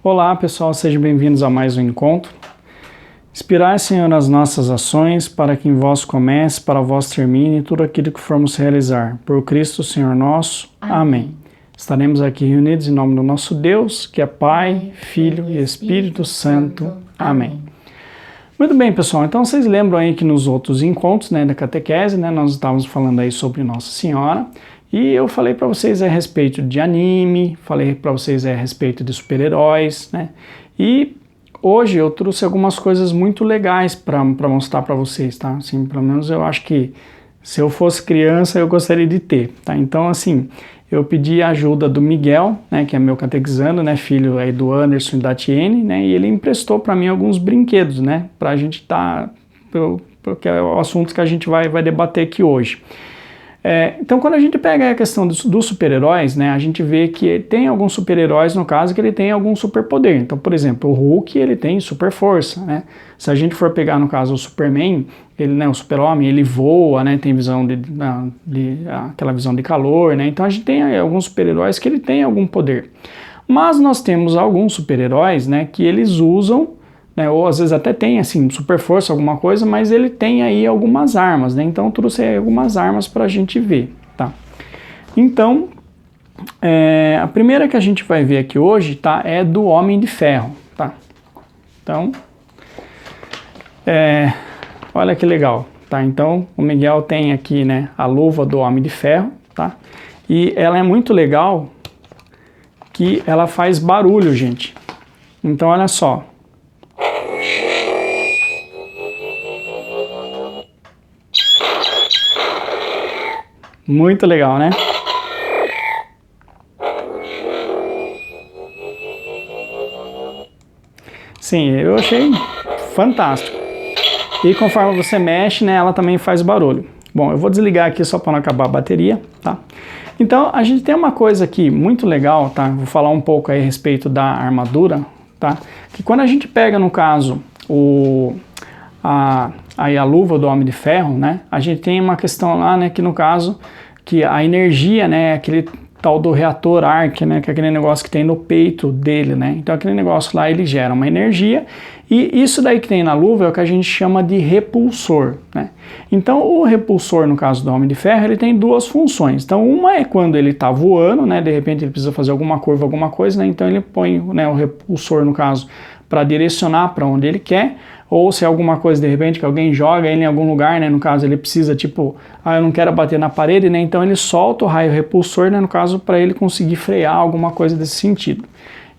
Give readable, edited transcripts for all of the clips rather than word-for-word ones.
Olá pessoal, sejam bem-vindos a mais um encontro. Inspirai, Senhor, as nossas ações, para que em vós comece, para vós termine tudo aquilo que formos realizar. Por Cristo, Senhor nosso. Amém. Estaremos aqui reunidos em nome do nosso Deus, que é Pai, Filho e Espírito Santo. Amém. Muito bem, pessoal, então vocês lembram aí que nos outros encontros, da catequese, nós estávamos falando aí sobre Nossa Senhora, e eu falei para vocês a respeito de anime, falei para vocês a respeito de super-heróis, e hoje eu trouxe algumas coisas muito legais para mostrar para vocês, tá? Assim, pelo menos eu acho que se eu fosse criança eu gostaria de ter, tá? Então, assim, eu pedi a ajuda do Miguel, que é meu catequizando, filho aí do Anderson e da Tiene, e ele emprestou para mim alguns brinquedos, para a gente porque é o assunto que a gente vai debater aqui hoje. Então, quando a gente pega a questão dos super-heróis, a gente vê que tem alguns super-heróis, no caso, que ele tem algum superpoder. Então, por exemplo, o Hulk, ele tem super força, Se a gente for pegar, no caso, o Superman, ele, o super-homem, ele voa, tem visão aquela visão de calor, Então, a gente tem alguns super-heróis que ele tem algum poder. Mas nós temos alguns super-heróis, que eles usam, ou às vezes até tem assim, super força, alguma coisa, mas ele tem aí algumas armas, Então eu trouxe aí algumas armas para a gente ver, tá? Então, a primeira que a gente vai ver aqui hoje, é do Homem de Ferro, tá? Então, olha que legal, tá? Então, o Miguel tem aqui, a luva do Homem de Ferro, tá? E ela é muito legal que ela faz barulho, gente. Então, olha só. Muito legal, né? Sim, eu achei fantástico. E conforme você mexe, ela também faz barulho. Bom, eu vou desligar aqui só para não acabar a bateria, tá? Então, a gente tem uma coisa aqui muito legal, tá? Vou falar um pouco aí a respeito da armadura, tá? Que quando a gente pega, no caso, a luva do Homem de Ferro, a gente tem uma questão lá, que no caso, que a energia, aquele tal do reator Arc, que é aquele negócio que tem no peito dele, Então aquele negócio lá, ele gera uma energia, e isso daí que tem na luva é o que a gente chama de repulsor, Então o repulsor, no caso do Homem de Ferro, ele tem duas funções. Então uma é quando ele está voando, de repente ele precisa fazer alguma curva, alguma coisa, Então ele põe o repulsor, no caso, para direcionar para onde ele quer, ou se é alguma coisa, de repente, que alguém joga ele em algum lugar, no caso ele precisa, tipo, eu não quero bater na parede, então ele solta o raio repulsor, no caso, para ele conseguir frear alguma coisa desse sentido.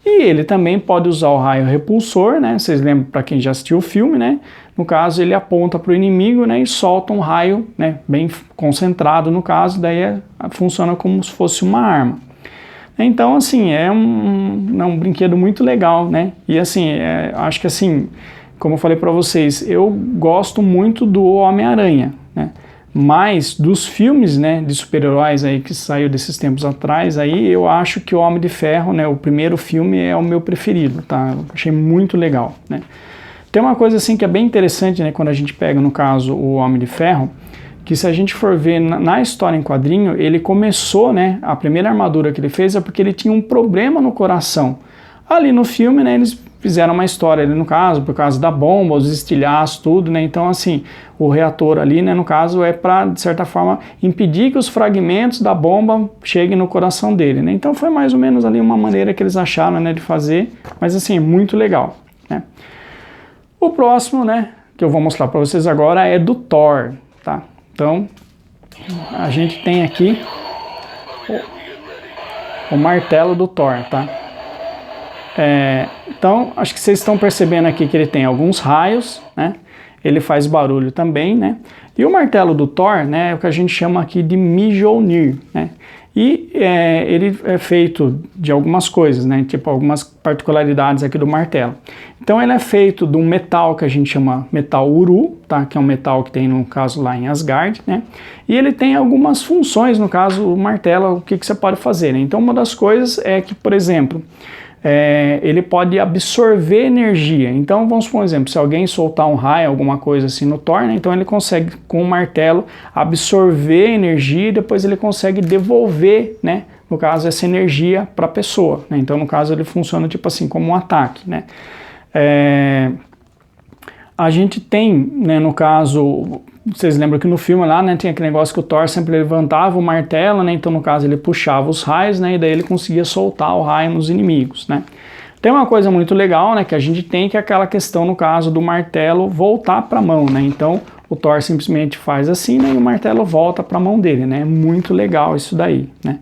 E ele também pode usar o raio repulsor, vocês lembram, para quem já assistiu o filme, no caso ele aponta para o inimigo, e solta um raio, bem concentrado no caso, daí funciona como se fosse uma arma. Então, assim, é um brinquedo muito legal, E assim, acho que assim, como eu falei para vocês, eu gosto muito do Homem-Aranha, Mas dos filmes, de super-heróis aí que saiu desses tempos atrás, aí eu acho que o Homem de Ferro, o primeiro filme é o meu preferido, tá? Eu achei muito legal, Tem uma coisa assim que é bem interessante, quando a gente pega, no caso, o Homem de Ferro, que se a gente for ver na história em quadrinho, ele começou, a primeira armadura que ele fez é porque ele tinha um problema no coração. Ali no filme, eles fizeram uma história ali, no caso, por causa da bomba, os estilhaços, tudo, Então, assim, o reator ali, no caso, é para, de certa forma, impedir que os fragmentos da bomba cheguem no coração dele, Então, foi mais ou menos ali uma maneira que eles acharam, de fazer, mas, assim, muito legal, O próximo, que eu vou mostrar para vocês agora é do Thor, tá? Então, a gente tem aqui o martelo do Thor, tá? Então, acho que vocês estão percebendo aqui que ele tem alguns raios, Ele faz barulho também, E o martelo do Thor, é o que a gente chama aqui de Mjolnir, E ele é feito de algumas coisas, Tipo algumas particularidades aqui do martelo. Então ele é feito de um metal que a gente chama metal Uru, tá? Que é um metal que tem no caso lá em Asgard, E ele tem algumas funções, no caso o martelo, o que você pode fazer, Então uma das coisas é que, por exemplo, ele pode absorver energia. Então vamos supor um exemplo, se alguém soltar um raio, alguma coisa assim no Thor, então ele consegue com o martelo absorver energia e depois ele consegue devolver, no caso, essa energia para a pessoa, né? Então, no caso, ele funciona tipo assim, como um ataque, né? A gente tem, né, no caso, vocês lembram que no filme lá, né, tem aquele negócio que o Thor sempre levantava o martelo, né? Então, no caso, ele puxava os raios, né? E daí ele conseguia soltar o raio nos inimigos, né? Tem uma coisa muito legal, né, que a gente tem, que é aquela questão, no caso, do martelo voltar para a mão, né? Então, o Thor simplesmente faz assim, né, e o martelo volta para a mão dele, né? É muito legal isso daí, né?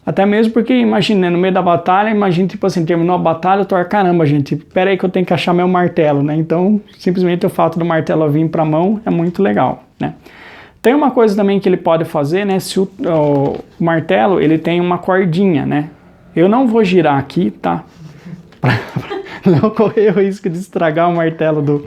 Até mesmo porque, imagina, né, no meio da batalha, imagina, tipo assim, terminou a batalha, o Thor, caramba, gente, pera aí que eu tenho que achar meu martelo, né? Então, simplesmente o fato do martelo vir para a mão é muito legal, né? Tem uma coisa também que ele pode fazer, né? Se o martelo, ele tem uma cordinha, né? Eu não vou girar aqui, tá? Pra não correr o risco de estragar o martelo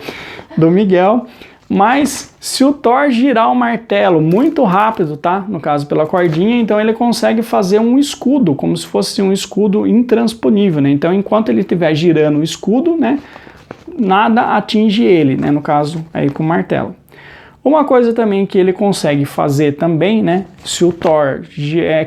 do Miguel. Mas se o Thor girar o martelo muito rápido, tá? No caso pela cordinha, então ele consegue fazer um escudo, como se fosse um escudo intransponível, né? Então enquanto ele estiver girando o escudo, né, nada atinge ele, né? No caso aí com o martelo. Uma coisa também que ele consegue fazer também, né, se o Thor,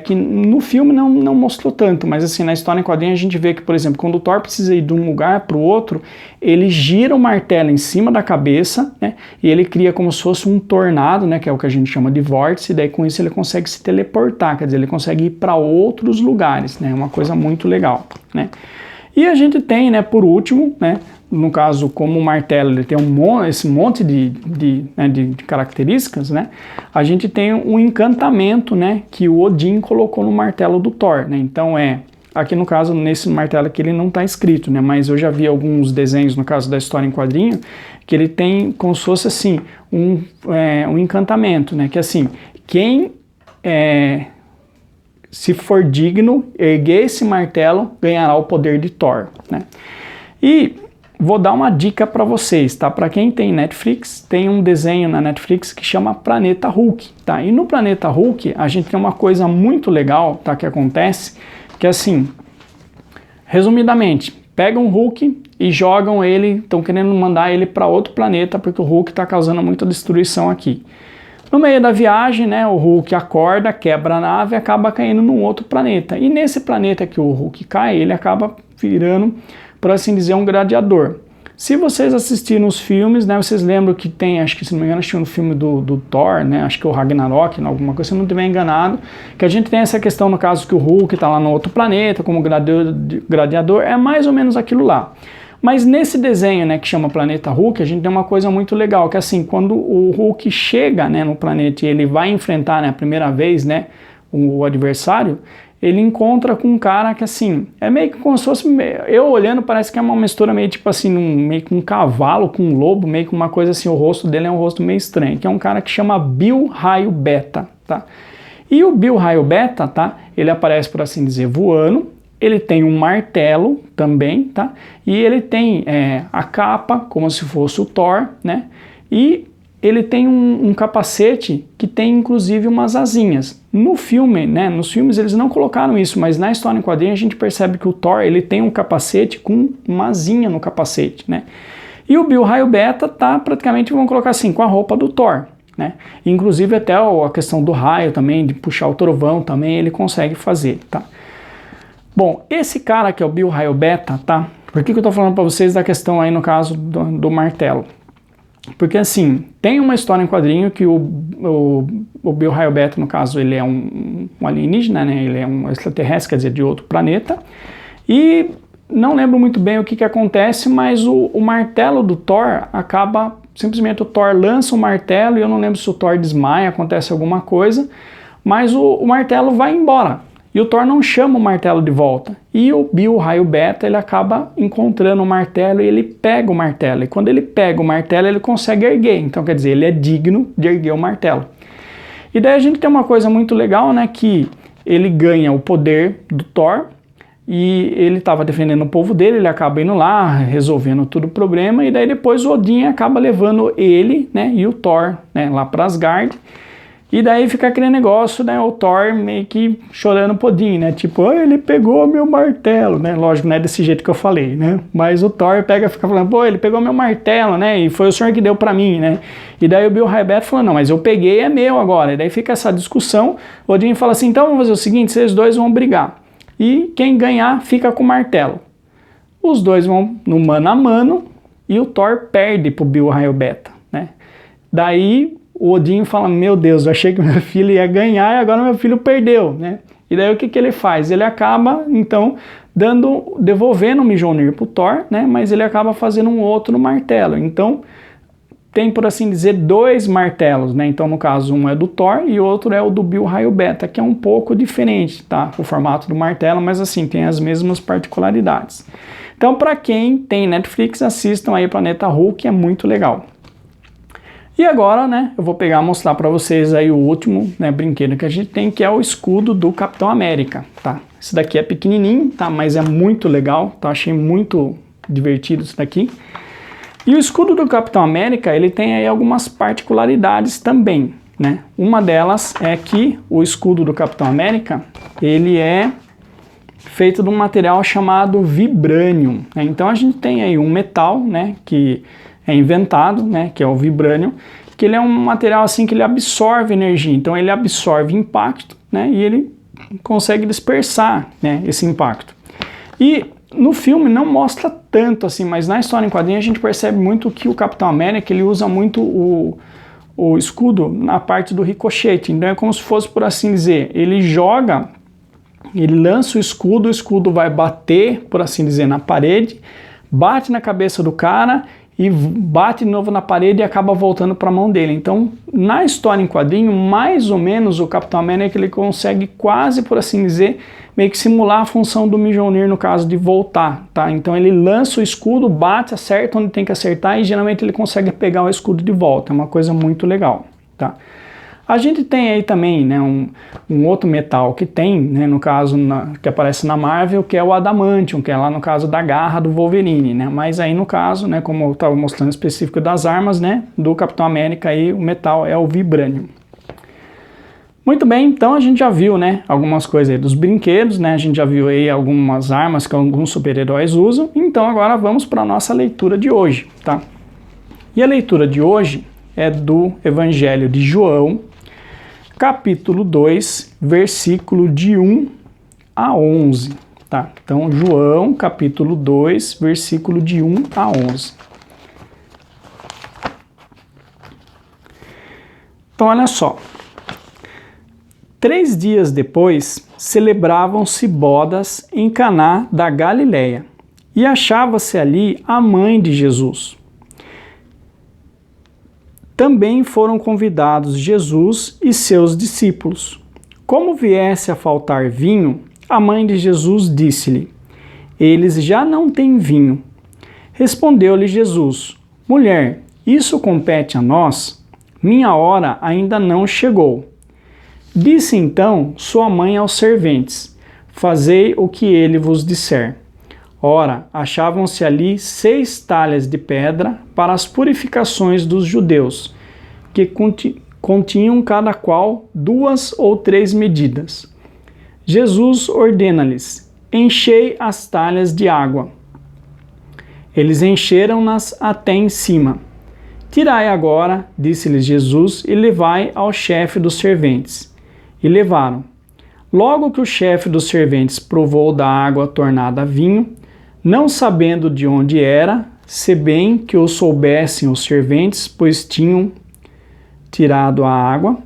que no filme não mostrou tanto, mas assim, na história em quadrinhos a gente vê que, por exemplo, quando o Thor precisa ir de um lugar para o outro, ele gira o martelo em cima da cabeça, né, e ele cria como se fosse um tornado, né, que é o que a gente chama de vórtice, e daí com isso ele consegue se teleportar, quer dizer, ele consegue ir para outros lugares, né, uma coisa muito legal, né. E a gente tem, né, por último, né, no caso, como o martelo ele tem esse monte de características, né, a gente tem um encantamento, né, que o Odin colocou no martelo do Thor, né, então aqui no caso, nesse martelo aqui ele não está escrito, né, mas eu já vi alguns desenhos, no caso da história em quadrinho, que ele tem como se fosse assim, um encantamento, né, que assim, quem se for digno, erguer esse martelo, ganhará o poder de Thor, né, e vou dar uma dica para vocês, tá? Para quem tem Netflix, tem um desenho na Netflix que chama Planeta Hulk, tá? E no Planeta Hulk a gente tem uma coisa muito legal, tá? Que acontece, que é assim, resumidamente, pegam o Hulk e jogam ele, estão querendo mandar ele para outro planeta porque o Hulk está causando muita destruição aqui. No meio da viagem, né, o Hulk acorda, quebra a nave e acaba caindo num outro planeta. E nesse planeta que o Hulk cai, ele acaba virando, por assim dizer, um gladiador. Se vocês assistiram os filmes, né, vocês lembram que tem, acho que se não me engano, tinha um filme do Thor, né, acho que é o Ragnarok, alguma coisa, se eu não estiver enganado, que a gente tem essa questão, no caso, que o Hulk está lá no outro planeta, como gladiador, é mais ou menos aquilo lá. Mas nesse desenho, né, que chama Planeta Hulk, a gente tem uma coisa muito legal, que assim, quando o Hulk chega, né, no planeta e ele vai enfrentar, né, a primeira vez, né, o adversário, ele encontra com um cara que assim, é meio que como se fosse, eu olhando parece que é uma mistura meio tipo assim, meio que um cavalo com um lobo, meio que uma coisa assim, o rosto dele é um rosto meio estranho, que é um cara que chama Bill Raio Beta, tá? E o Bill Raio Beta, tá? Ele aparece, por assim dizer, voando, ele tem um martelo também, tá? E ele tem a capa, como se fosse o Thor, né? E ele tem um capacete que tem inclusive umas asinhas. No filme, né, nos filmes eles não colocaram isso, mas na história em quadrinho a gente percebe que o Thor ele tem um capacete com uma asinha no capacete, né? E o Bill Raio Beta tá praticamente, vamos colocar assim, com a roupa do Thor, né? Inclusive até a questão do raio também, de puxar o trovão também, ele consegue fazer, tá? Bom, esse cara que é o Bill Raio Beta, tá? Por que eu tô falando para vocês da questão aí no caso do martelo? Porque assim, tem uma história em quadrinho que o Bill Raio Beta, no caso, ele é um alienígena, né? Ele é um extraterrestre, quer dizer, de outro planeta. E não lembro muito bem o que acontece, mas o martelo do Thor acaba, simplesmente o Thor lança o martelo, e eu não lembro se o Thor desmaia, acontece alguma coisa, mas o martelo vai embora. E o Thor não chama o martelo de volta. E o Bill Raio Beta, ele acaba encontrando o martelo e ele pega o martelo. E quando ele pega o martelo, ele consegue erguer. Então, quer dizer, ele é digno de erguer o martelo. E daí a gente tem uma coisa muito legal, né? Que ele ganha o poder do Thor. E ele estava defendendo o povo dele, ele acaba indo lá, resolvendo todo o problema. E daí depois o Odin acaba levando ele, né? E o Thor, né, lá para Asgard. E daí fica aquele negócio, né, o Thor meio que chorando um pouquinho, né, tipo, oh, ele pegou meu martelo, né, lógico, não é desse jeito que eu falei, né, mas o Thor fica falando, pô, ele pegou meu martelo, né, e foi o senhor que deu pra mim, né, e daí o Bill Hybels falou, não, mas eu peguei, é meu agora, e daí fica essa discussão, o Odin fala assim, então vamos fazer o seguinte, vocês dois vão brigar, e quem ganhar fica com o martelo. Os dois vão no mano a mano, e o Thor perde pro Bill Hybels, né, daí o Odin fala, meu Deus, eu achei que meu filho ia ganhar e agora meu filho perdeu, né? E daí o que ele faz? Ele acaba, então, devolvendo o Mjolnir pro Thor, né? Mas ele acaba fazendo um outro martelo. Então, tem, por assim dizer, dois martelos, né? Então, no caso, um é do Thor e o outro é o do Bill Hybels, que é um pouco diferente, tá? O formato do martelo, mas assim, tem as mesmas particularidades. Então, para quem tem Netflix, assistam aí Planeta Hulk, é muito legal. E agora, né, eu vou pegar e mostrar para vocês aí o último, né, brinquedo que a gente tem, que é o escudo do Capitão América, tá? Esse daqui é pequenininho, tá? Mas é muito legal, tá? Achei muito divertido isso daqui. E o escudo do Capitão América, ele tem aí algumas particularidades também, né? Uma delas é que o escudo do Capitão América, ele é feito de um material chamado vibranium, né? Então a gente tem aí um metal, né, que é inventado, né, que é o vibranium, que ele é um material assim que ele absorve energia, então ele absorve impacto, né, e ele consegue dispersar, né, esse impacto. E no filme não mostra tanto assim, mas na história em quadrinhos a gente percebe muito que o Capitão América ele usa muito o escudo na parte do ricochete, então é como se fosse, por assim dizer, ele joga, ele lança o escudo vai bater, por assim dizer, na parede, bate na cabeça do cara e bate de novo na parede e acaba voltando para a mão dele. Então, na história em quadrinho, mais ou menos o Capitão América ele consegue quase, por assim dizer, meio que simular a função do Mjolnir no caso de voltar, tá? Então ele lança o escudo, bate, acerta onde tem que acertar e geralmente ele consegue pegar o escudo de volta. É uma coisa muito legal, tá? A gente tem aí também, né, um outro metal que tem, né, no caso, que aparece na Marvel, que é o Adamantium, que é lá no caso da garra do Wolverine, né, mas aí no caso, né, como eu estava mostrando específico das armas, né, do Capitão América, aí o metal é o Vibranium. Muito bem, então a gente já viu, né, algumas coisas aí dos brinquedos, né, a gente já viu aí algumas armas que alguns super-heróis usam, então agora vamos para a nossa leitura de hoje, tá? E a leitura de hoje é do Evangelho de João, capítulo 2, versículo de 1 a 11, tá? Então, João, capítulo 2, versículo de 1 a 11. Então, olha só. 3 dias depois, celebravam-se bodas em Caná da Galileia, e achava-se ali a mãe de Jesus. Também foram convidados Jesus e seus discípulos. Como viesse a faltar vinho, a mãe de Jesus disse-lhe: eles já não têm vinho. Respondeu-lhe Jesus: mulher, isso compete a nós? Minha hora ainda não chegou. Disse então sua mãe aos serventes: fazei o que ele vos disser. Ora, achavam-se ali 6 talhas de pedra para as purificações dos judeus, que continham cada qual 2 ou 3 medidas. Jesus ordena-lhes: enchei as talhas de água. Eles encheram-nas até em cima. Tirai agora, disse-lhes Jesus, e levai ao chefe dos serventes. E levaram. Logo que o chefe dos serventes provou da água tornada vinho, não sabendo de onde era, se bem que o soubessem os serventes, pois tinham tirado a água,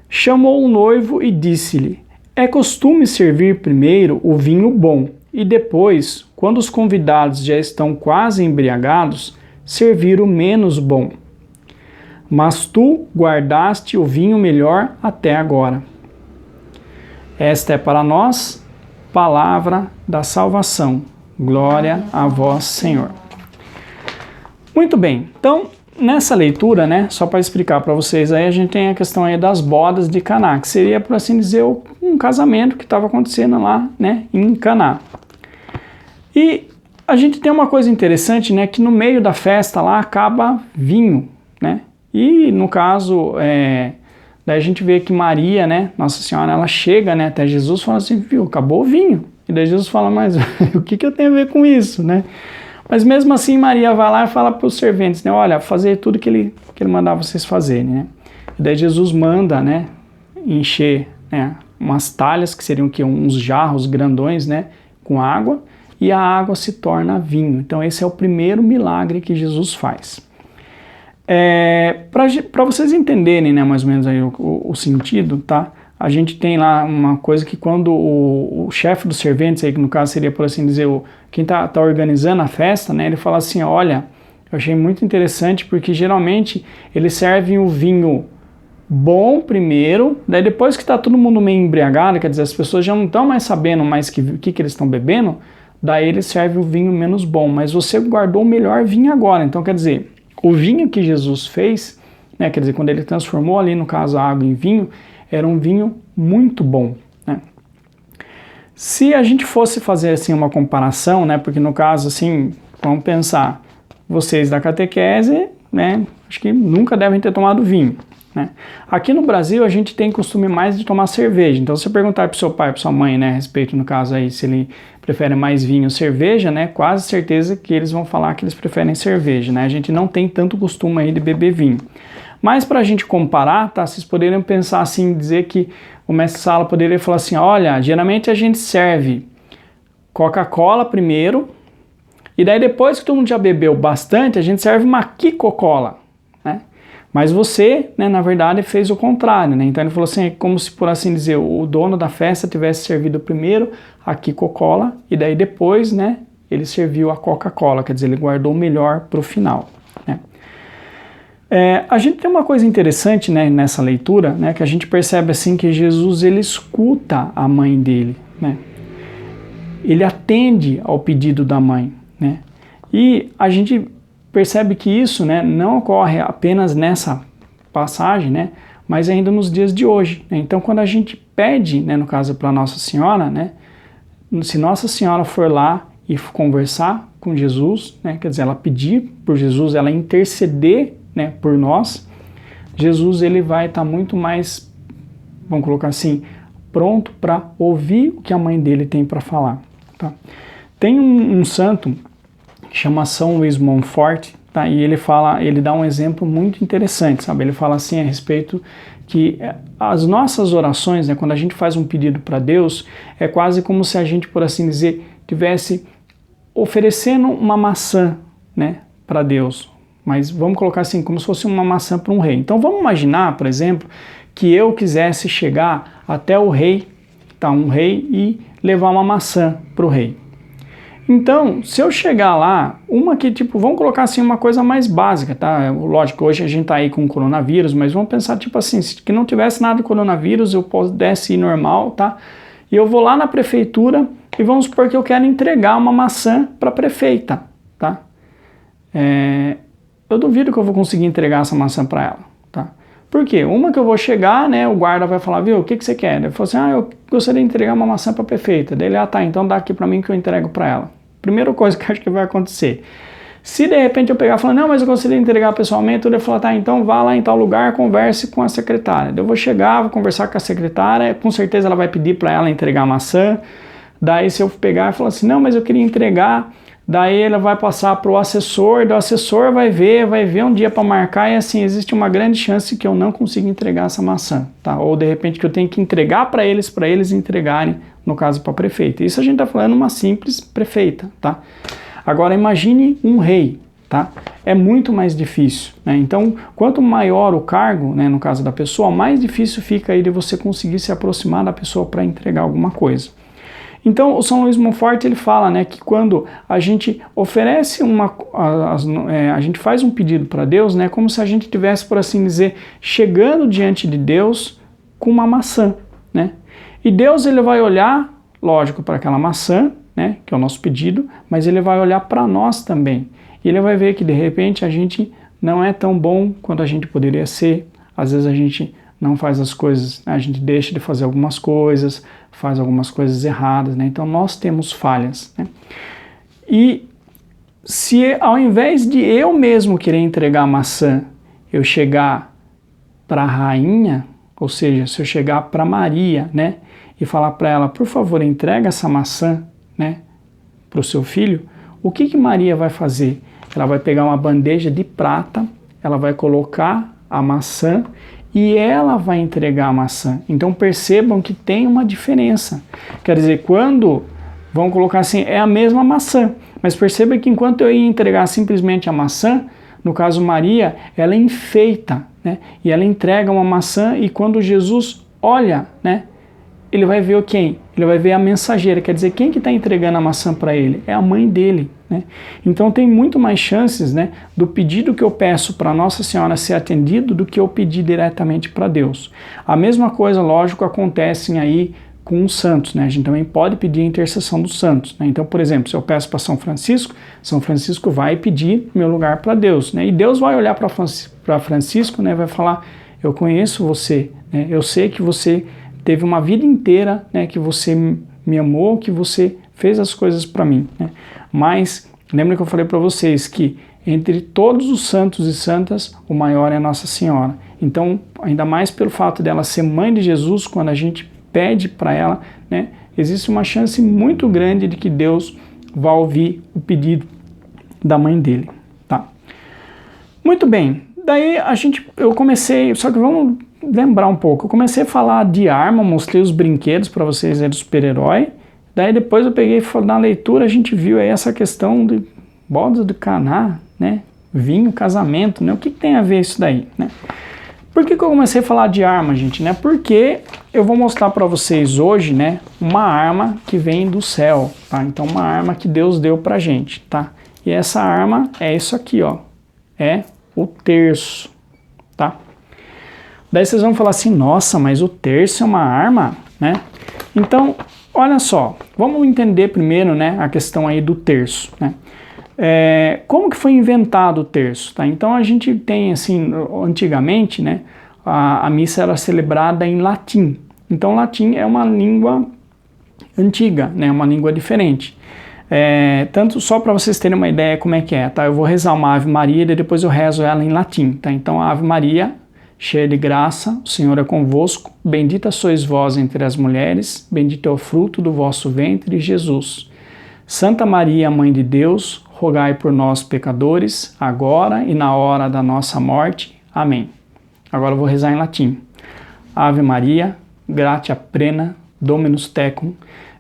chamou o noivo e disse-lhe: é costume servir primeiro o vinho bom, e depois, quando os convidados já estão quase embriagados, servir o menos bom. Mas tu guardaste o vinho melhor até agora. Esta é para nós palavra da salvação. Glória a vós, Senhor. Muito bem, então nessa leitura, né, só para explicar para vocês aí, a gente tem a questão aí das bodas de Caná, que seria, por assim dizer, um casamento que estava acontecendo lá, né, em Caná. E a gente tem uma coisa interessante, né, que no meio da festa lá acaba vinho, né, e no caso Daí a gente vê que Maria, né, Nossa Senhora, ela chega, né, até Jesus e fala assim, viu, acabou o vinho. E daí Jesus fala, mas o que eu tenho a ver com isso, né? Mas mesmo assim Maria vai lá e fala para os serventes, né, olha, fazer tudo que ele mandava vocês fazerem, né? E daí Jesus manda, né, encher, né, umas talhas, que seriam que uns jarros grandões, né, com água, e a água se torna vinho. Então esse é o primeiro milagre que Jesus faz. Para vocês entenderem, né, mais ou menos aí o sentido, tá? A gente tem lá uma coisa que quando o chefe dos serventes, aí, que no caso seria, por assim dizer, quem tá organizando a festa, né, ele fala assim, olha, eu achei muito interessante porque geralmente eles servem o vinho bom primeiro, daí depois que está todo mundo meio embriagado, quer dizer, as pessoas já não estão mais sabendo mais que eles estão bebendo, daí eles servem o vinho menos bom, mas você guardou o melhor vinho agora, então quer dizer, o vinho que Jesus fez, né, quer dizer, quando ele transformou ali no caso a água em vinho, era um vinho muito bom, né? Se a gente fosse fazer assim uma comparação, né, porque no caso assim, vamos pensar, vocês da catequese, né, acho que nunca devem ter tomado vinho, né? Aqui no Brasil a gente tem costume mais de tomar cerveja, então se você perguntar para o seu pai, para sua mãe, né, a respeito no caso aí, se ele prefere mais vinho ou cerveja, né, quase certeza que eles vão falar que eles preferem cerveja, né? A gente não tem tanto costume aí de beber vinho. Mas para a gente comparar, tá, vocês poderiam pensar assim, dizer que o mestre Sala poderia falar assim, olha, geralmente a gente serve Coca-Cola primeiro, e daí depois que todo mundo já bebeu bastante, a gente serve uma Kiko-Cola, né? Mas você, né, na verdade, fez o contrário, né? Então ele falou assim, como se, por assim dizer, o dono da festa tivesse servido primeiro a Kiko-Cola, e daí depois, né, ele serviu a Coca-Cola, quer dizer, ele guardou o melhor para o final, né? A gente tem uma coisa interessante, né, nessa leitura, né, que a gente percebe assim que Jesus ele escuta a mãe dele, né? Ele atende ao pedido da mãe, né? E a gente percebe que isso, né, não ocorre apenas nessa passagem, né, mas ainda nos dias de hoje, né? Então quando a gente pede, né, no caso para Nossa Senhora, né, se Nossa Senhora for lá e conversar com Jesus, né, quer dizer, ela pedir por Jesus, ela interceder, né, por nós, Jesus ele vai estar muito mais, vamos colocar assim, pronto para ouvir o que a mãe dele tem para falar, tá? Tem um santo que chama São Luís Montfort, tá? E ele dá um exemplo muito interessante, sabe? Ele fala assim a respeito que as nossas orações, né, quando a gente faz um pedido para Deus, é quase como se a gente, por assim dizer, tivesse oferecendo uma maçã, né, para Deus. Mas vamos colocar assim, como se fosse uma maçã para um rei. Então vamos imaginar, por exemplo, que eu quisesse chegar até o rei, tá, um rei, e levar uma maçã para o rei. Então, se eu chegar lá, uma que tipo, vamos colocar assim uma coisa mais básica, tá? Lógico, hoje a gente tá aí com coronavírus, mas vamos pensar tipo assim, se que não tivesse nada de coronavírus, eu pudesse ir normal, tá? E eu vou lá na prefeitura e vamos supor que eu quero entregar uma maçã para a prefeita, tá? Eu duvido que eu vou conseguir entregar essa maçã para ela, tá? Por quê? Uma que eu vou chegar, né, o guarda vai falar, viu, o que você quer? Ele falou assim, eu gostaria de entregar uma maçã para a prefeita. Daí ele, tá, então dá aqui para mim que eu entrego para ela. Primeira coisa que eu acho que vai acontecer. Se de repente eu pegar e falar, não, mas eu gostaria de entregar pessoalmente, ele falar, tá, então vá lá em tal lugar, converse com a secretária. Daí eu vou chegar, vou conversar com a secretária, com certeza ela vai pedir para ela entregar a maçã. Daí se eu pegar e falar assim, não, mas eu queria entregar... Daí ela vai passar para o assessor, do assessor vai ver um dia para marcar e assim, existe uma grande chance que eu não consiga entregar essa maçã, tá? Ou de repente que eu tenho que entregar para eles entregarem, no caso para a prefeita. Isso a gente está falando uma simples prefeita, tá? Agora imagine um rei, tá? É muito mais difícil, né? Então, quanto maior o cargo, né, no caso da pessoa, mais difícil fica aí de você conseguir se aproximar da pessoa para entregar alguma coisa. Então, o São Luís Montfort, ele fala, né, que quando a gente oferece a gente faz um pedido para Deus, né, como se a gente tivesse, por assim dizer, chegando diante de Deus com uma maçã, né? E Deus, ele vai olhar, lógico, para aquela maçã, né, que é o nosso pedido, mas ele vai olhar para nós também. E ele vai ver que, de repente, a gente não é tão bom quanto a gente poderia ser. Às vezes a gente não faz as coisas, a gente deixa de fazer algumas coisas, faz algumas coisas erradas, né? Então nós temos falhas, né? E se ao invés de eu mesmo querer entregar a maçã, eu chegar para a rainha, ou seja, se eu chegar para Maria, né, e falar para ela, por favor, entrega essa maçã, né, para o seu filho, o que Maria vai fazer? Ela vai pegar uma bandeja de prata, ela vai colocar a maçã e ela vai entregar a maçã. Então percebam que tem uma diferença. Quer dizer, quando, vamos colocar assim, é a mesma maçã, mas perceba que enquanto eu ia entregar simplesmente a maçã, no caso Maria, ela enfeita, né? E ela entrega uma maçã e quando Jesus olha, né, ele vai ver quem? Ele vai ver a mensageira, quer dizer, quem que está entregando a maçã para ele? É a mãe dele, né? Então tem muito mais chances, né, do pedido que eu peço para Nossa Senhora ser atendido do que eu pedir diretamente para Deus. A mesma coisa, lógico, acontece aí com os santos, né? A gente também pode pedir a intercessão dos santos, né? Então, por exemplo, se eu peço para São Francisco vai pedir meu lugar para Deus, né? E Deus vai olhar para Francisco, né? Vai falar, eu conheço você, né? Eu sei que você teve uma vida inteira, né, que você me amou, que você fez as coisas para mim, né? Mas lembra que eu falei para vocês que entre todos os santos e santas, o maior é Nossa Senhora. Então, ainda mais pelo fato dela ser mãe de Jesus, quando a gente pede para ela, né, existe uma chance muito grande de que Deus vá ouvir o pedido da mãe dele, tá? Muito bem. Daí eu comecei, só que vamos lembrar um pouco, eu comecei a falar de arma, mostrei os brinquedos para vocês aí do super-herói, daí depois eu peguei, na leitura a gente viu aí essa questão de bodas de Caná, né, vinho, casamento, né, o que tem a ver isso daí, né? Por que eu comecei a falar de arma, gente, né? Porque eu vou mostrar para vocês hoje, né, uma arma que vem do céu, tá? Então uma arma que Deus deu pra gente, tá? E essa arma é isso aqui, ó, é o terço, tá? Daí vocês vão falar assim, nossa, mas o terço é uma arma, né? Então, olha só, vamos entender primeiro, né, a questão aí do terço, né? Como que foi inventado o terço, tá? Então a gente tem, assim, antigamente, né, a missa era celebrada em latim. Então latim é uma língua antiga, né, uma língua diferente. Tanto só para vocês terem uma ideia como é que é, tá? Eu vou rezar uma Ave Maria e depois eu rezo ela em latim, tá? Então a Ave Maria, cheia de graça, o Senhor é convosco, bendita sois vós entre as mulheres, bendito é o fruto do vosso ventre, Jesus. Santa Maria, Mãe de Deus, rogai por nós pecadores, agora e na hora da nossa morte. Amém. Agora eu vou rezar em latim. Ave Maria, gratia plena, Dominus tecum,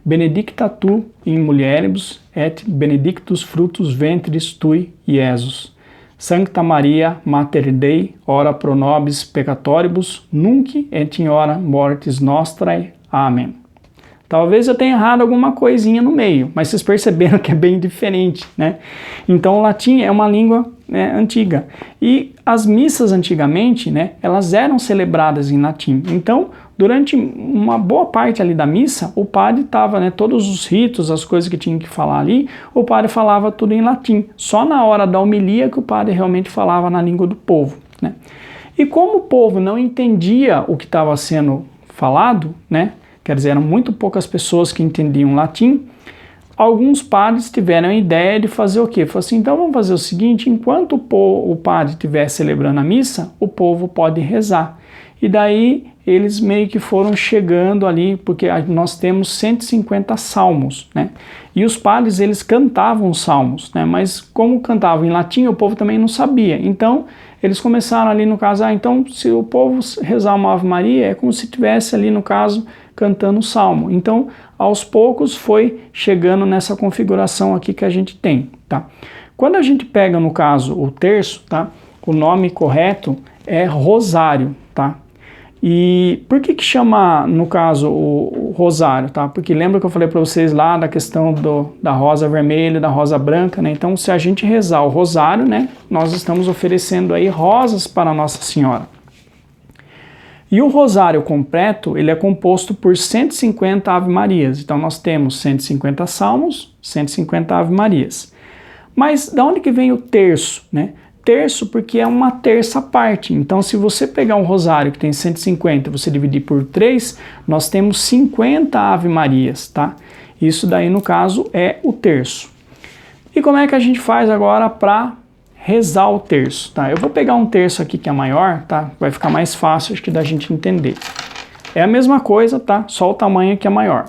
benedicta tu in mulieribus et benedictus fructus ventris tui, Iesus. Sancta Maria, Mater Dei, ora pro nobis peccatoribus, nunc et in hora mortis nostrae. Amém. Talvez eu tenha errado alguma coisinha no meio, mas vocês perceberam que é bem diferente, né? Então o latim é uma língua, né, antiga. E as missas antigamente, né, elas eram celebradas em latim. Então, durante uma boa parte ali da missa, o padre estava, né, todos os ritos, as coisas que tinha que falar ali, o padre falava tudo em latim. Só na hora da homilia que o padre realmente falava na língua do povo, né? E como o povo não entendia o que estava sendo falado, né, quer dizer, eram muito poucas pessoas que entendiam latim, alguns padres tiveram a ideia de fazer o quê? Falaram assim, então vamos fazer o seguinte, enquanto o padre estiver celebrando a missa, o povo pode rezar. E daí eles meio que foram chegando ali, porque nós temos 150 salmos, né? E os padres, eles cantavam os salmos, né? Mas como cantavam em latim, o povo também não sabia. Então, eles começaram ali no caso, então se o povo rezar uma Ave Maria, é como se estivesse ali no caso cantando o salmo. Então, aos poucos foi chegando nessa configuração aqui que a gente tem, tá? Quando a gente pega, no caso, o terço, tá? O nome correto é rosário, tá? E por que chama, no caso, o rosário, tá? Porque lembra que eu falei para vocês lá da questão da rosa vermelha, da rosa branca, né? Então, se a gente rezar o rosário, né, nós estamos oferecendo aí rosas para Nossa Senhora. E o rosário completo, ele é composto por 150 Ave-Marias. Então, nós temos 150 salmos, 150 Ave-Marias. Mas, da onde que vem o terço, né? Terço porque é uma terça parte. Então, se você pegar um rosário que tem 150 e você dividir por 3, nós temos 50 Ave-Marias, tá? Isso daí, no caso, é o terço. E como é que a gente faz agora para rezar o terço, tá? Eu vou pegar um terço aqui que é maior, tá? Vai ficar mais fácil, acho que, da gente entender. É a mesma coisa, tá? Só o tamanho que é maior.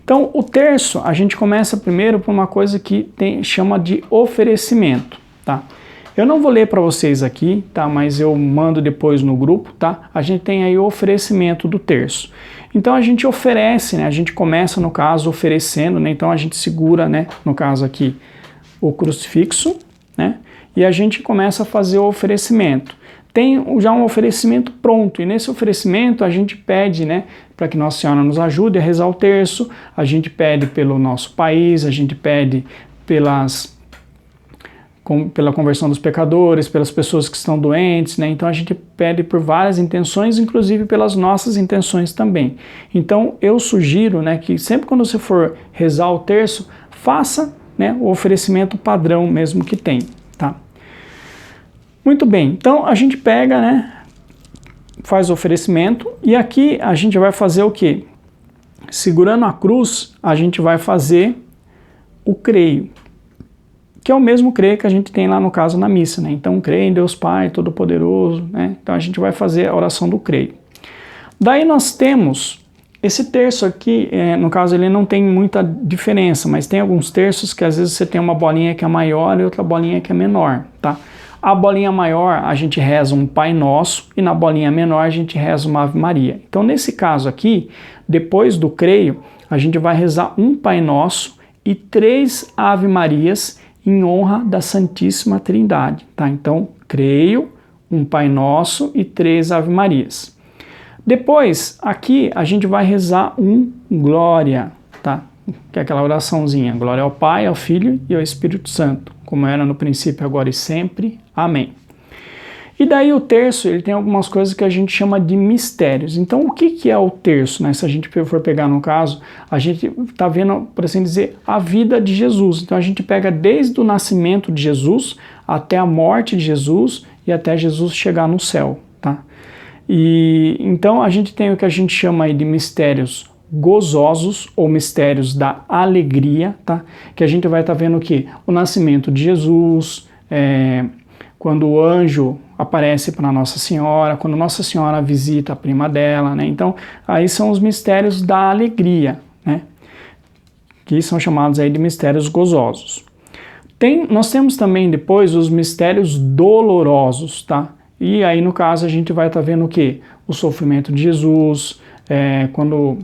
Então, o terço, a gente começa primeiro por uma coisa que chama de oferecimento, tá? Eu não vou ler para vocês aqui, tá? Mas eu mando depois no grupo, tá? A gente tem aí o oferecimento do terço. Então, a gente oferece, né? A gente começa, no caso, oferecendo, né? Então, a gente segura, né? No caso aqui, o crucifixo, né? E a gente começa a fazer o oferecimento. Tem já um oferecimento pronto, e nesse oferecimento a gente pede, né, para que Nossa Senhora nos ajude a rezar o terço, a gente pede pelo nosso país, a gente pede pela conversão dos pecadores, pelas pessoas que estão doentes, né? Então a gente pede por várias intenções, inclusive pelas nossas intenções também. Então eu sugiro, né, que sempre quando você for rezar o terço, faça, né, o oferecimento padrão mesmo que tem, tá? Muito bem, então a gente pega, né, faz o oferecimento, e aqui a gente vai fazer o quê? Segurando a cruz, a gente vai fazer o creio, que é o mesmo creio que a gente tem lá no caso na missa, né? Então, creio em Deus Pai Todo-Poderoso, né? Então a gente vai fazer a oração do creio. Daí nós temos esse terço aqui, no caso ele não tem muita diferença, mas tem alguns terços que às vezes você tem uma bolinha que é maior e outra bolinha que é menor, tá? A bolinha maior a gente reza um Pai Nosso e na bolinha menor a gente reza uma Ave Maria. Então nesse caso aqui, depois do creio, a gente vai rezar um Pai Nosso e 3 Ave Marias em honra da Santíssima Trindade, tá? Então, creio, um Pai Nosso e 3 Ave Marias. Depois, aqui a gente vai rezar um Glória, tá? Que é aquela oraçãozinha, glória ao Pai, ao Filho e ao Espírito Santo, como era no princípio, agora e sempre. Amém. E daí o terço, ele tem algumas coisas que a gente chama de mistérios. Então, o que é o terço, né? Se a gente for pegar no caso, a gente está vendo, por assim dizer, a vida de Jesus. Então, a gente pega desde o nascimento de Jesus até a morte de Jesus e até Jesus chegar no céu, tá? E então, a gente tem o que a gente chama aí de mistérios gozosos ou mistérios da alegria, tá? Que a gente vai estar vendo o quê? O nascimento de Jesus, quando o anjo aparece para Nossa Senhora, quando Nossa Senhora visita a prima dela, né? Então, aí são os mistérios da alegria, né? Que são chamados aí de mistérios gozosos. Nós temos também depois os mistérios dolorosos, tá? E aí, no caso, a gente vai estar vendo o quê? O sofrimento de Jesus, quando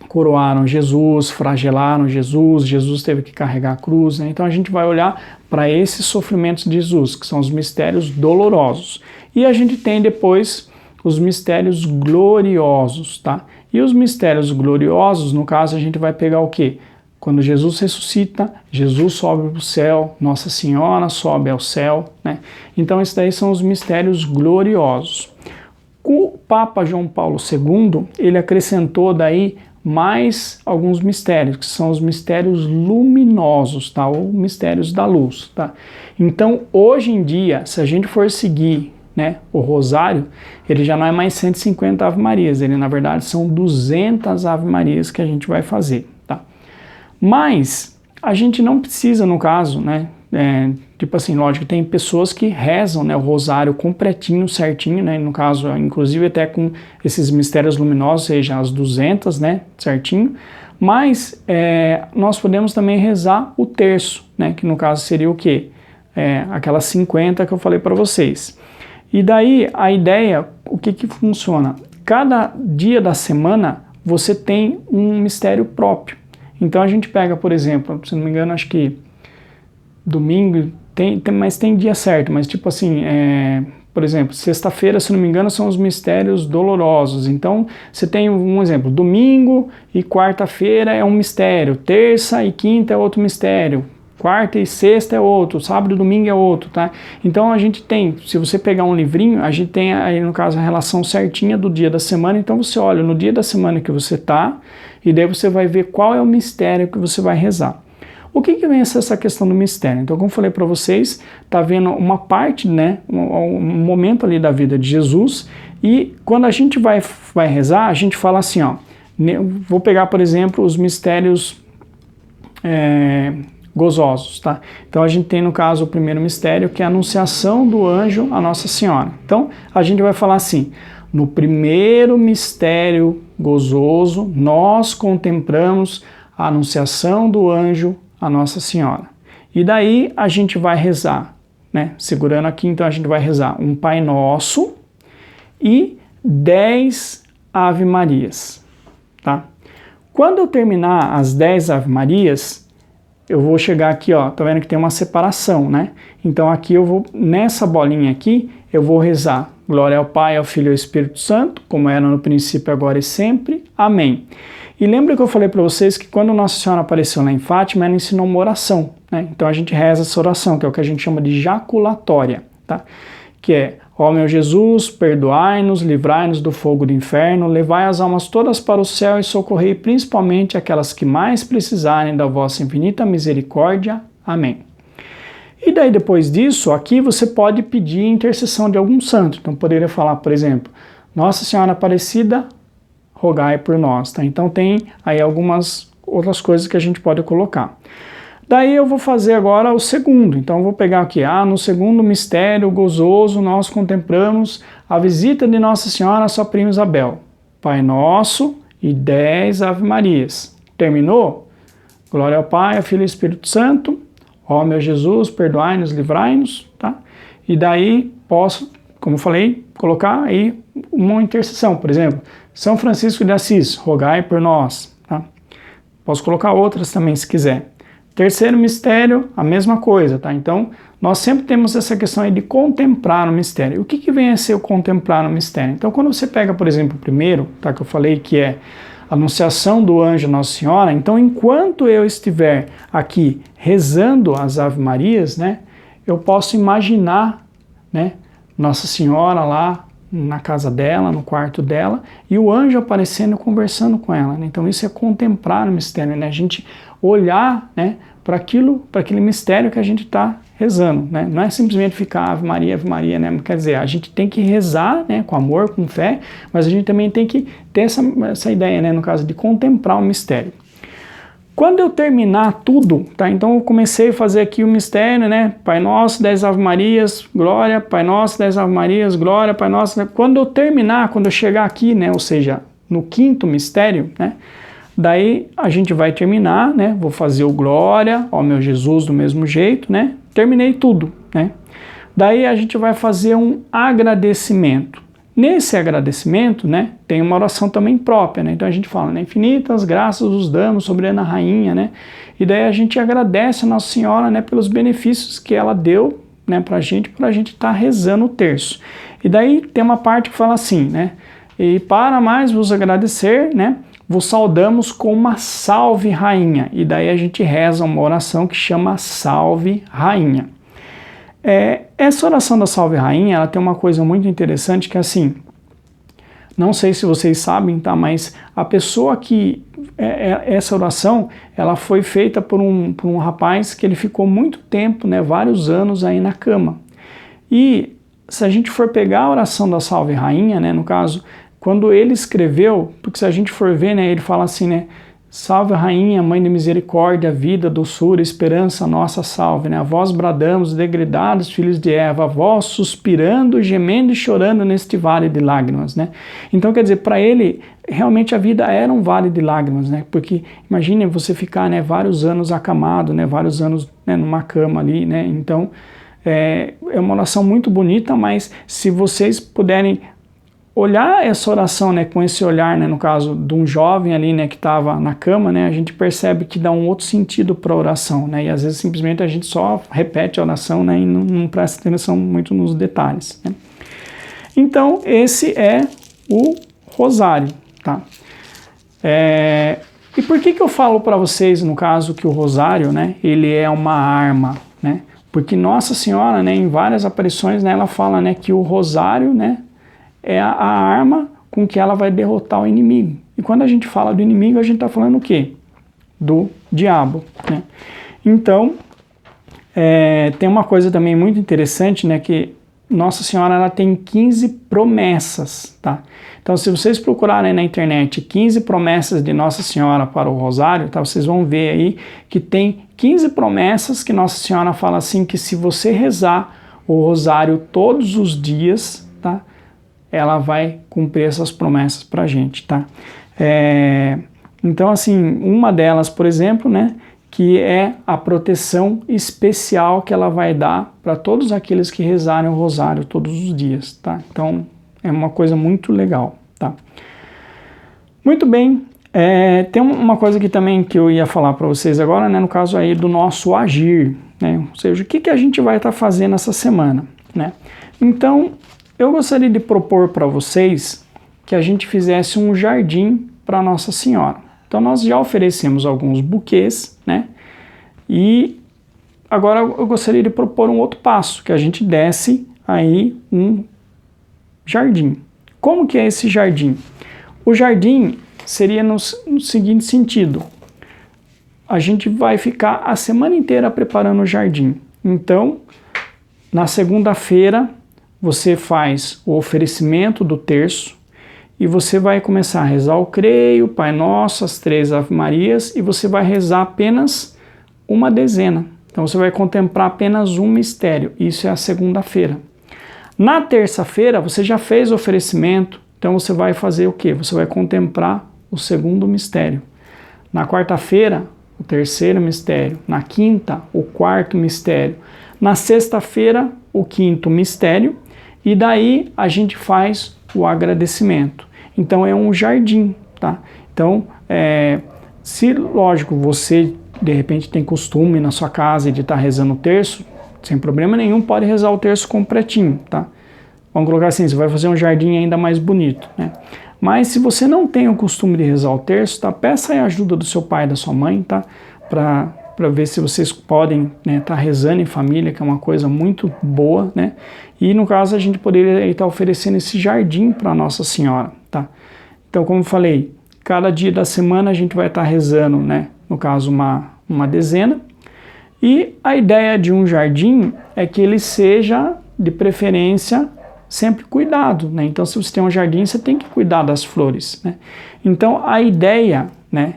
coroaram Jesus, flagelaram Jesus, Jesus teve que carregar a cruz, né? Então a gente vai olhar para esses sofrimentos de Jesus, que são os mistérios dolorosos. E a gente tem depois os mistérios gloriosos, tá? E os mistérios gloriosos, no caso, a gente vai pegar o quê? Quando Jesus ressuscita, Jesus sobe para o céu, Nossa Senhora sobe ao céu, né? Então esses daí são os mistérios gloriosos. O Papa João Paulo II, ele acrescentou daí mais alguns mistérios, que são os mistérios luminosos, tá? Ou mistérios da luz, tá? Então, hoje em dia, se a gente for seguir, né, o rosário, ele já não é mais 150 Ave Marias, ele na verdade são 200 Ave Marias que a gente vai fazer, tá? Mas a gente não precisa, no caso, né, tipo assim, lógico, tem pessoas que rezam, né, o rosário completinho, certinho, né, no caso, inclusive até com esses mistérios luminosos, seja as 200, né, certinho, mas nós podemos também rezar o terço, né, que no caso seria o quê? Aquelas 50 que eu falei para vocês. E daí a ideia, o que funciona? Cada dia da semana você tem um mistério próprio. Então a gente pega, por exemplo, se não me engano, acho que domingo, mas tem dia certo, mas tipo assim, por exemplo, sexta-feira, se não me engano, são os mistérios dolorosos. Então, você tem um exemplo, domingo e quarta-feira é um mistério, terça e quinta é outro mistério, quarta e sexta é outro, sábado e domingo é outro, tá? Então, a gente tem, se você pegar um livrinho, a gente tem aí, no caso, a relação certinha do dia da semana. Então, você olha no dia da semana que você tá, e daí você vai ver qual é o mistério que você vai rezar. O que vem essa questão do mistério? Então, como eu falei para vocês, tá vendo uma parte, né, um momento ali da vida de Jesus, e quando a gente vai rezar, a gente fala assim, ó, vou pegar, por exemplo, os mistérios gozosos, tá? Então a gente tem no caso o primeiro mistério, que é a anunciação do anjo a Nossa Senhora. Então a gente vai falar assim: no primeiro mistério gozoso, nós contemplamos a anunciação do anjo a Nossa Senhora. E daí a gente vai rezar, né? Segurando aqui, então a gente vai rezar um Pai Nosso e 10 Ave Marias, tá? Quando eu terminar as 10 Ave Marias, eu vou chegar aqui, ó, tá vendo que tem uma separação, né? Então aqui eu vou, nessa bolinha aqui, eu vou rezar glória ao Pai, ao Filho e ao Espírito Santo, como era no princípio, agora e sempre. Amém. E lembra que eu falei para vocês que quando Nossa Senhora apareceu lá em Fátima, ela ensinou uma oração, né? Então a gente reza essa oração, que é o que a gente chama de jaculatória, tá? Que é: ó meu Jesus, perdoai-nos, livrai-nos do fogo do inferno, levai as almas todas para o céu e socorrei principalmente aquelas que mais precisarem da vossa infinita misericórdia. Amém. E daí depois disso, aqui você pode pedir intercessão de algum santo. Então poderia falar, por exemplo, Nossa Senhora Aparecida, rogai por nós, tá? Então tem aí algumas outras coisas que a gente pode colocar. Daí eu vou fazer agora o segundo. Então eu vou pegar aqui, no segundo mistério gozoso nós contemplamos a visita de Nossa Senhora à sua prima Isabel. Pai Nosso e 10 Ave Marias. Terminou? Glória ao Pai, ao Filho e ao Espírito Santo. Ó meu Jesus, perdoai-nos, livrai-nos, tá? E daí posso, como eu falei, colocar aí uma intercessão, por exemplo, São Francisco de Assis, rogai por nós, tá? Posso colocar outras também se quiser. Terceiro mistério, a mesma coisa, tá? Então, nós sempre temos essa questão aí de contemplar o mistério. O que vem a ser o contemplar o mistério? Então, quando você pega, por exemplo, o primeiro, tá, que eu falei que é a anunciação do anjo Nossa Senhora, então, enquanto eu estiver aqui rezando as Ave Marias, né, eu posso imaginar, né, Nossa Senhora lá na casa dela, no quarto dela, e o anjo aparecendo e conversando com ela, né? Então isso é contemplar o mistério, né? A gente olhar, né, para aquele mistério que a gente está rezando, né? Não é simplesmente ficar Ave Maria, né? Quer dizer, a gente tem que rezar, né, com amor, com fé, mas a gente também tem que ter essa ideia, né, no caso de contemplar o mistério. Quando eu terminar tudo, tá? Então eu comecei a fazer aqui o mistério, né? Pai Nosso, 10 Ave Marias, glória, Pai Nosso, 10 Ave Marias, glória, Pai Nosso. Né? Quando eu terminar, quando eu chegar aqui, né? Ou seja, no quinto mistério, né? Daí a gente vai terminar, né? Vou fazer o glória ao meu Jesus do mesmo jeito, né? Terminei tudo, né? Daí a gente vai fazer um agradecimento. Nesse agradecimento, né, tem uma oração também própria, né? Então a gente fala, né, infinitas graças os damos, soberana rainha, né? E daí a gente agradece a Nossa Senhora, né, pelos benefícios que ela deu, né, pra gente estar rezando o terço. E daí tem uma parte que fala assim, né? E para mais vos agradecer, né, vos saudamos com uma salve rainha. E daí a gente reza uma oração que chama salve rainha. Essa oração da Salve Rainha, ela tem uma coisa muito interessante que é assim, não sei se vocês sabem, tá? Mas a pessoa que, essa oração, ela foi feita por um rapaz que ele ficou muito tempo, né, vários anos aí na cama. E se a gente for pegar a oração da Salve Rainha, né, no caso, quando ele escreveu, porque se a gente for ver, né, ele fala assim, né, salve Rainha, Mãe de Misericórdia, vida, doçura, esperança, nossa salve, né? A vós bradamos, degredados, filhos de Eva, a vós suspirando, gemendo e chorando neste vale de lágrimas, né? Então, quer dizer, para ele, realmente a vida era um vale de lágrimas, né? Porque, imagine você ficar, né, vários anos acamado, né, vários anos, né, numa cama ali, né? Então, é uma oração muito bonita, mas se vocês puderem olhar essa oração, né, com esse olhar, né, no caso de um jovem ali, né, que estava na cama, né, a gente percebe que dá um outro sentido para a oração, né, e às vezes simplesmente a gente só repete a oração, né, e não presta atenção muito nos detalhes, né. Então esse é o rosário, tá? E por que eu falo para vocês, no caso, que o rosário, né, ele é uma arma, né? Porque Nossa Senhora, né, em várias aparições, né, ela fala, né, que o rosário, né, é a arma com que ela vai derrotar o inimigo. E quando a gente fala do inimigo, a gente está falando o quê? Do diabo, né? Então, tem uma coisa também muito interessante, né? Que Nossa Senhora, ela tem 15 promessas, tá? Então, se vocês procurarem na internet 15 promessas de Nossa Senhora para o Rosário, tá? Vocês vão ver aí que tem 15 promessas que Nossa Senhora fala assim que se você rezar o rosário todos os dias, tá? Ela vai cumprir essas promessas pra gente, tá? Então, assim, uma delas, por exemplo, né, que é a proteção especial que ela vai dar para todos aqueles que rezarem o rosário todos os dias, tá? Então, é uma coisa muito legal, tá? Muito bem, tem uma coisa aqui também que eu ia falar para vocês agora, né, no caso aí do nosso agir, né? Ou seja, o que a gente vai estar fazendo essa semana, né? Então, eu gostaria de propor para vocês que a gente fizesse um jardim para Nossa Senhora. Então nós já oferecemos alguns buquês, né? E agora eu gostaria de propor um outro passo, que a gente desse aí um jardim. Como que é esse jardim? O jardim seria no seguinte sentido: a gente vai ficar a semana inteira preparando o jardim. Então, na segunda-feira, você faz o oferecimento do terço e você vai começar a rezar o Creio, Pai Nosso, as 3 Ave Marias, e você vai rezar apenas uma dezena. Então você vai contemplar apenas um mistério. Isso é a segunda-feira. Na terça-feira, você já fez o oferecimento, então você vai fazer o quê? Você vai contemplar o segundo mistério. Na quarta-feira, o terceiro mistério. Na quinta, o quarto mistério. Na sexta-feira, o quinto mistério. E daí a gente faz o agradecimento. Então é um jardim, tá? Então, se lógico, você de repente tem costume na sua casa de estar rezando o terço, sem problema nenhum, pode rezar o terço completinho, tá? Vamos colocar assim, você vai fazer um jardim ainda mais bonito, né? Mas se você não tem o costume de rezar o terço, tá? Peça aí a ajuda do seu pai e da sua mãe, tá? Para ver se vocês podem, né, tá rezando em família, que é uma coisa muito boa, né? E no caso a gente poderia estar oferecendo esse jardim para Nossa Senhora, tá? Então, como eu falei, cada dia da semana a gente vai estar rezando, né? No caso, uma dezena. E a ideia de um jardim é que ele seja, de preferência, sempre cuidado, né? Então, se você tem um jardim, você tem que cuidar das flores, né? Então, a ideia, né,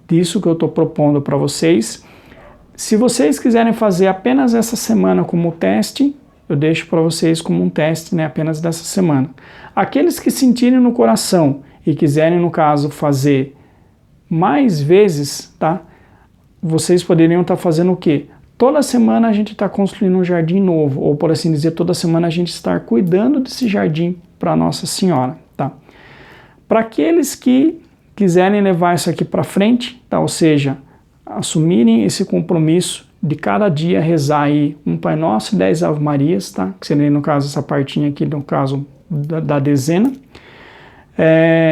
disso que eu estou propondo para vocês, se vocês quiserem fazer apenas essa semana como teste, eu deixo para vocês como um teste, né, apenas dessa semana. Aqueles que sentirem no coração e quiserem, no caso, fazer mais vezes, tá? Vocês poderiam estar fazendo o quê? Toda semana a gente está construindo um jardim novo, ou por assim dizer, toda semana a gente está cuidando desse jardim para Nossa Senhora, tá? Para aqueles que quiserem levar isso aqui para frente, tá? Ou seja, assumirem esse compromisso de cada dia rezar aí um Pai Nosso e 10 Ave Marias, tá? Que seria, no caso, essa partinha aqui, no caso da dezena.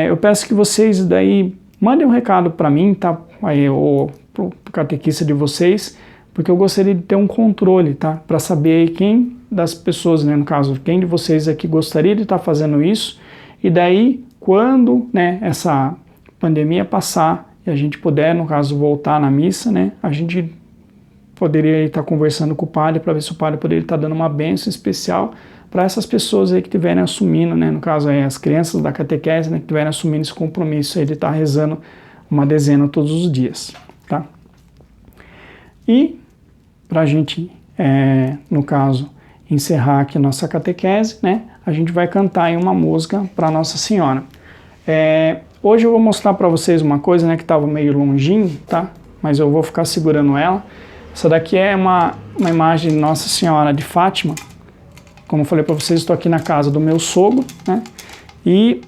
Eu peço que vocês daí mandem um recado para mim, tá? Aí, ou pro catequista de vocês, porque eu gostaria de ter um controle, tá? Para saber aí quem das pessoas, né? No caso, quem de vocês aqui gostaria de estar fazendo isso, e daí, quando, né, essa pandemia passar e a gente puder, no caso, voltar na missa, né? A gente poderia estar conversando com o padre para ver se o padre poderia estar dando uma bênção especial para essas pessoas aí que estiverem assumindo, né, no caso aí as crianças da catequese, né, que estiverem assumindo esse compromisso aí de estar rezando uma dezena todos os dias, tá? E para a gente, no caso, encerrar aqui a nossa catequese, né, a gente vai cantar aí uma música para Nossa Senhora. Hoje eu vou mostrar para vocês uma coisa, né, que estava meio longinho, tá? Mas eu vou ficar segurando ela. Essa daqui é uma imagem de Nossa Senhora de Fátima. Como eu falei para vocês, estou aqui na casa do meu sogro, né? E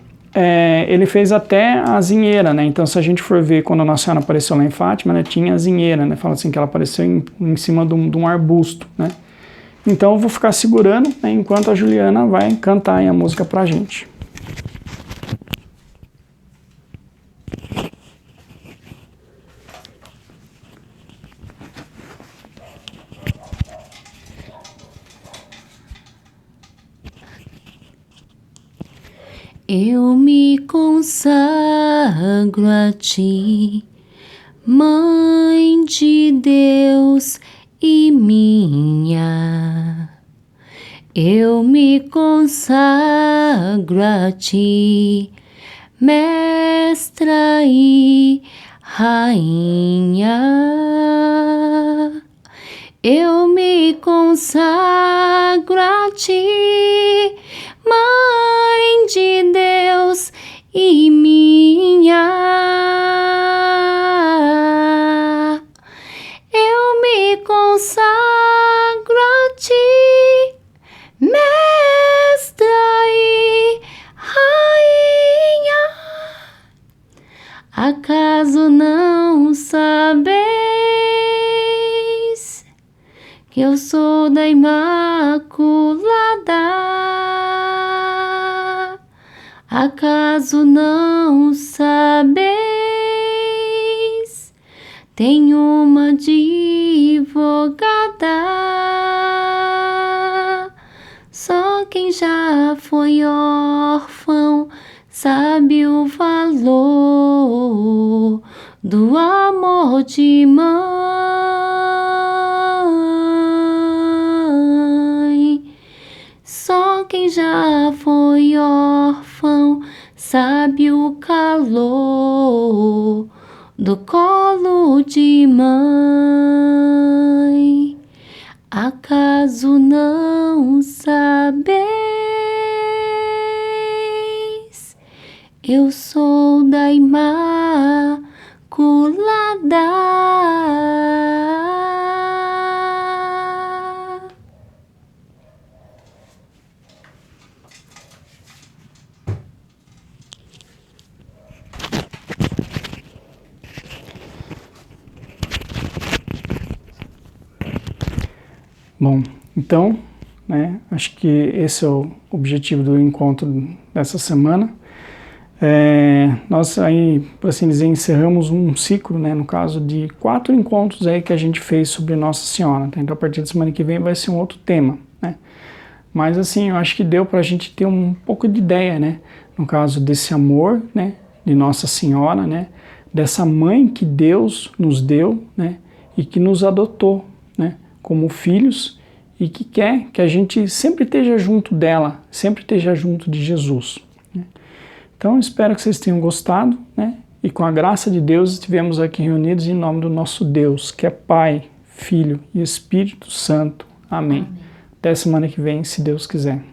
ele fez até a zinheira, né? Então, se a gente for ver quando a Nossa Senhora apareceu lá em Fátima, né, tinha a zinheira, né? Fala assim que ela apareceu em cima de um arbusto, né? Então, eu vou ficar segurando, né, enquanto a Juliana vai cantar aí a música pra gente. Eu me consagro a ti, Mãe de Deus e minha. Eu me consagro a ti, Mestra e Rainha, eu me consagro a ti, Mãe de Deus e minha. Eu me consagro a ti, Mestra e Rainha. Acaso não sabeis que eu sou da Imaculada? Acaso não sabeis? Tenho uma advogada. Só quem já foi órfão sabe o valor do amor de mãe. Só quem já foi órfão sabe o calor do colo de mãe. Acaso não sabeis? Eu sou da Imaculada. Bom, então, né, acho que esse é o objetivo do encontro dessa semana. Nós aí, por assim dizer, encerramos um ciclo, né, no caso de 4 encontros aí que a gente fez sobre Nossa Senhora, tá? Então a partir da semana que vem vai ser um outro tema, né? Mas assim, eu acho que deu para a gente ter um pouco de ideia, né, no caso desse amor, né, de Nossa Senhora, né, dessa mãe que Deus nos deu, né, e que nos adotou, né, como filhos, e que quer que a gente sempre esteja junto dela, sempre esteja junto de Jesus, né? Então, espero que vocês tenham gostado, né? E com a graça de Deus estivemos aqui reunidos em nome do nosso Deus, que é Pai, Filho e Espírito Santo. Amém. Até semana que vem, se Deus quiser.